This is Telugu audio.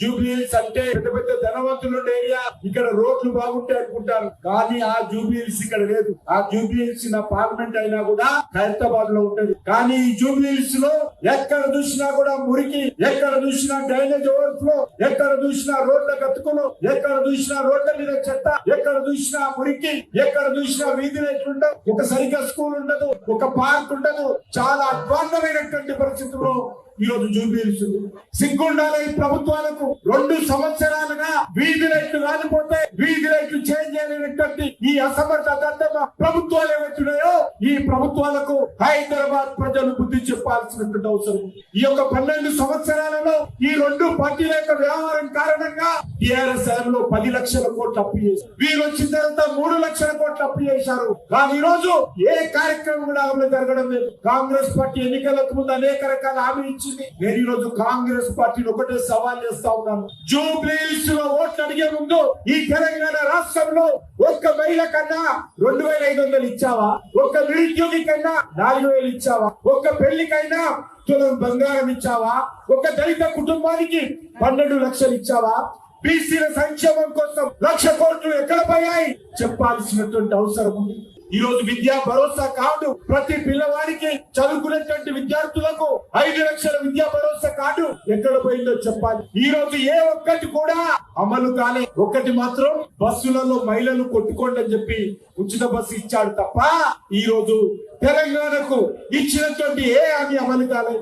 జూబ్లీహిల్స్ అంటే పెద్ద పెద్ద ధనవంతులు ఉండే ఏరియా, ఇక్కడ రోడ్లు బాగుంటాయి అనుకుంటారు. కానీ ఆ జూబ్లీహిల్స్ ఇక్కడ లేదు. ఆ జూబ్లీహిల్స్ నా పార్లమెంట్ అయినా కూడా హైదరాబాద్ లో ఉంటది. కానీ ఈ జూబ్లీహిల్స్ లో ఎక్కడ చూసినా కూడా మురికి, ఎక్కడ చూసినా డ్రైనేజ్ ఓవర్ఫ్లో, ఎక్కడ చూసినా రోడ్ల గతుకులు, ఎక్కడ చూసినా రోడ్ల మీద చెత్త, ఎక్కడ చూసినా మురికి, ఎక్కడ చూసినా వీధి లైట్లు ఉండవు, ఒక సరిగ్గా స్కూల్ ఉండదు, ఒక పార్క్ ఉండదు. చాలా అధ్వాన్నమైనటువంటి పరిస్థితుల్లో ఈ రోజు జూబ్లీహిల్స్ సిగ్గుండాలి. ప్రభుత్వాలకు 2 సంవత్సరాలుగా వీధి లైట్లు కాలిపోతే వీధి లైట్లు చేంజ్ చేయలేనటువంటి ఈ అసమర్థత ప్రభుత్వాలు ఏమవుతున్నాయో ఈ ప్రభుత్వాలకు హైదరాబాద్ ప్రజలు బుద్ధి చెప్పాల్సినటువంటి అవసరం. ఈ యొక్క 12 సంవత్సరాలలో ఈ 2 పార్టీల యొక్క వ్యవహారం కారణంగా టీఆర్ఎస్ లో 10 లక్షల కోట్లు అప్పు చేశారు. వీరు వచ్చిన తర్వాత 3 లక్షల కోట్లు అప్పు చేశారు. కానీ ఈ రోజు ఏ కార్యక్రమం కూడా అమలు జరగడం లేదు. కాంగ్రెస్ పార్టీ ఎన్నికలకు ముందు అనేక రకాల హామీ ఇచ్చింది. నేను ఈ రోజు కాంగ్రెస్ పార్టీని ఒకటే సవాల్ చేస్తా ఉన్నాను. జూబ్లీహిల్స్ లో ఓట్లు అడిగే ముందు ఈ తెలంగాణ రాష్ట్రంలో ఒక్క మహిళ కన్నా 2500 ఇచ్చావా? ఒక్క నిరుద్యోగి కన్నా 4000 ఇచ్చావా? ఒక్క పెళ్లికైనా తులం బంగారం ఇచ్చావా? ఒక దళిత కుటుంబానికి 12 లక్షలు ఇచ్చావా? బీసీల సంక్షేమం కోసం 1,00,000 కోట్లు ఎక్కడ పోయాయి చెప్పాల్సినటువంటి అవసరం ఉంది. ఈ రోజు విద్యా భరోసా కార్డు ప్రతి పిల్లవాడికి చదువుకునేటువంటి విద్యార్థులకు 5 లక్షల విద్యా భరోసా కార్డు ఎక్కడ పోయిందో చెప్పాలి. ఈ రోజు ఏ ఒక్కటి కూడా అమలు కాలే. ఒక్కటి మాత్రం బస్సులలో మహిళలు కొట్టుకోండి అని చెప్పి ఉచిత బస్సు ఇచ్చాడు తప్ప ఈ రోజు తెలంగాణకు ఇచ్చినటువంటి ఏ హామీ అమలు కాలేదు.